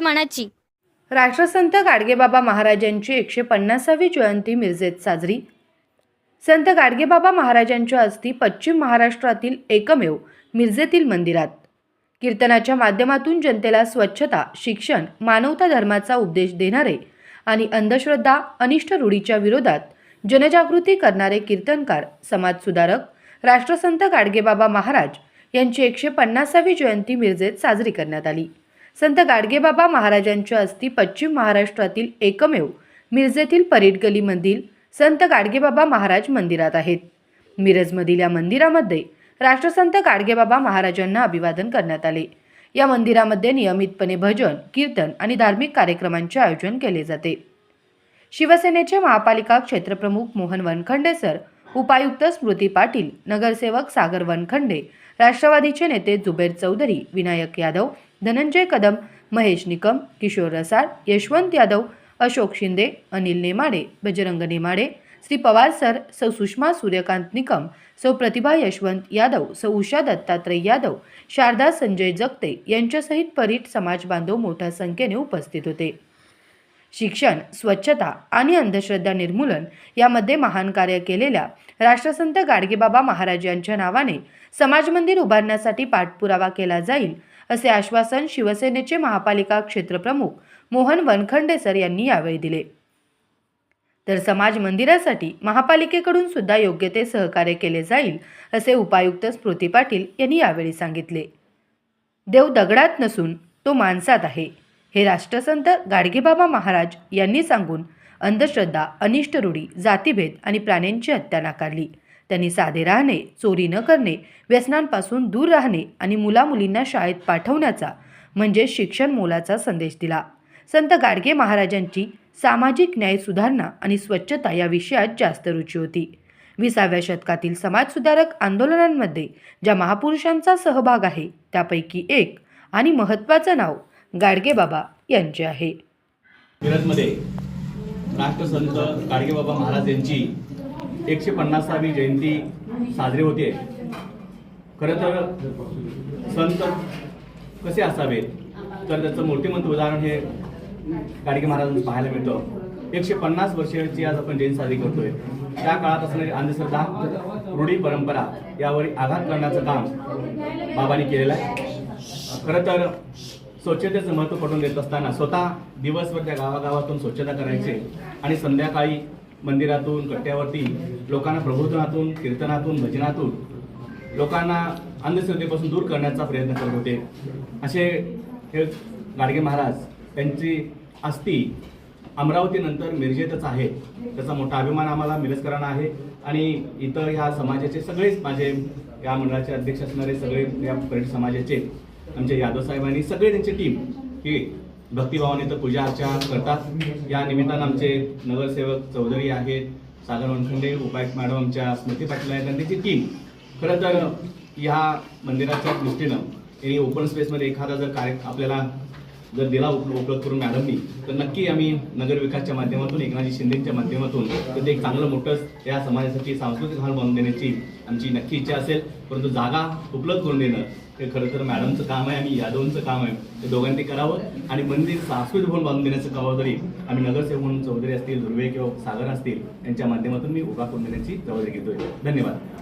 मनाची। राष्ट्रसंत गाडगेबाबा महाराजांची 150वी जयंती मिरजेत साजरी। संत गाडगेबाबा महाराजांच्या अस्थी पश्चिम महाराष्ट्रातील एकमेव मिरजेतील मंदिरात कीर्तनाच्या माध्यमातून जनतेला स्वच्छता, शिक्षण, मानवता धर्माचा उपदेश देणारे आणि अंधश्रद्धा, अनिष्ट रूढीच्या विरोधात जनजागृती करणारे कीर्तनकार, समाजसुधारक राष्ट्रसंत गाडगेबाबा महाराज यांची 150वी जयंती मिरजेत साजरी करण्यात आली। संत गाडगेबाबा महाराजांच्या अस्थी पश्चिम महाराष्ट्रातील एकमेव मिरजेतील परेड गलीमधील संत गाडगेबाबा महाराज मंदिरात आहेत। मिरजमधील या मंदिरामध्ये राष्ट्रसंत गाडगेबाबा महाराजांना अभिवादन करण्यात आले। या मंदिरामध्ये नियमितपणे भजन, कीर्तन आणि धार्मिक कार्यक्रमांचे आयोजन केले जाते। शिवसेनेचे महापालिका क्षेत्रप्रमुख मोहन वनखंडे सर, उपायुक्त स्मृती पाटील, नगरसेवक सागर वनखंडे, राष्ट्रवादीचे नेते जुबेर चौधरी, विनायक यादव, धनंजय कदम, महेश निकम, किशोर रसाळ, यशवंत यादव, अशोक शिंदे, अनिल नेमाडे, बजरंग नेमाडे, श्री पवार सर, सौ सुषमा सूर्यकांत निकम, सौ प्रतिभा यशवंत यादव, सौ उषा दत्तात्रय यादव, शारदा संजय जगते यांच्यासहित परीट समाज बांधव मोठ्या संख्येने उपस्थित होते। शिक्षण, स्वच्छता आणि अंधश्रद्धा निर्मूलन यामध्ये महान कार्य केलेल्या राष्ट्रसंत गाडगेबाबा महाराज यांच्या नावाने समाज मंदिर उभारण्यासाठी पाठपुरावा केला जाईल, असे आश्वासन शिवसेनेचे महापालिका क्षेत्रप्रमुख मोहन वनखंडे सर यांनी यावेळी दिले। तर समाज मंदिरासाठी महापालिकेकडून सुद्धा योग्य ते सहकार्य केले जाईल, असे उपायुक्त स्मृती पाटील यांनी यावेळी सांगितले। देव दगडात नसून तो माणसात आहे, हे राष्ट्रसंत गाडगेबाबा महाराज यांनी सांगून अंधश्रद्धा, अनिष्ट रूढी, जातीभेद आणि प्राण्यांची हत्या नाकारली। त्यांनी साधे राहणे, चोरी न करणे, व्यसनांपासून दूर राहणे आणि मुलामुलींना शाळेत पाठवण्याचा म्हणजे शिक्षण मोलाचा संदेश दिला। संत गाडगे महाराजांची सामाजिक न्याय सुधारणा आणि स्वच्छता या विषयात जास्त रुची होती। 20व्या शतकातील समाजसुधारक आंदोलनांमध्ये ज्या महापुरुषांचा सहभाग आहे त्यापैकी एक आणि महत्त्वाचं नाव गाडगेबाबा यांचे आहे। मिरजमध्ये राष्ट्रसंत गाडगेबाबा महाराज यांची 150वी जयंती साजरी होते। खरं तर संत कसे असावेत तर त्याचं मूर्तिमंत उदाहरण हे गाडगे महाराजांचं पाहायला मिळतं। 150 वर्षाची आज आपण जयंती साजरी करतोय। त्या काळात असणारी अंधश्रद्धा, रूढी, परंपरा यावर आघात करण्याचं काम बाबांनी केलेलं आहे। खरं तर स्वच्छतेचं महत्त्व पटवून देत असताना स्वतः दिवसभर त्या गावागावातून स्वच्छता करायचे आणि संध्याकाळी मंदिरातून, कट्ट्यावरती लोकांना प्रबोधनातून, कीर्तनातून, भजनातून लोकांना अंधश्रद्धेपासून दूर करण्याचा प्रयत्न करत होते। असे हे गाडगे महाराज त्यांची अस्थी अमरावतीनंतर मिरजेतच आहे। त्याचा मोठा अभिमान आम्हाला मिरजकरांना आहे आणि इतर ह्या समाजाचे सगळेच, माझे या मंडळाचे अध्यक्ष असणारे सगळे या परेड समाजाचे आमचे यादव साहेबांनी सगळे त्यांची टीम ही भक्तिभावाने तर पूजा अर्चा करतात। या निमित्तानं आमचे नगरसेवक चौधरी आहेत, सागर वनखंडे, उपायुक्त मॅडम आमच्या स्मृती पाटील आहेत आणि त्यांची टीम। खरं तर ह्या मंदिराच्या दृष्टीनं यांनी ओपन स्पेसमध्ये एखादा जर कार्य आपल्याला जर दिला उपलब्ध करून मॅडमनी, तर नक्की आम्ही नगर विकासच्या माध्यमातून, एकनाथजी शिंदेच्या माध्यमातून तर एक चांगलं मोठं या समाजासाठी सांस्कृतिक हॉल बांधून देण्याची आमची नक्की इच्छा असेल। परंतु जागा उपलब्ध करून देणं हे खरं तर मॅडमचं काम आहे आणि यादवचं काम आहे, ते दोघांनी करावं आणि मंदिर सांस्कृतिक भवन बांधून देण्याचं जबाबदारी आम्ही नगरसेवक म्हणून चौधरी असतील, धुर्वे किंवा सागर असतील यांच्या माध्यमातून मी उभा करून देण्याची जबाबदारी घेतोय। धन्यवाद।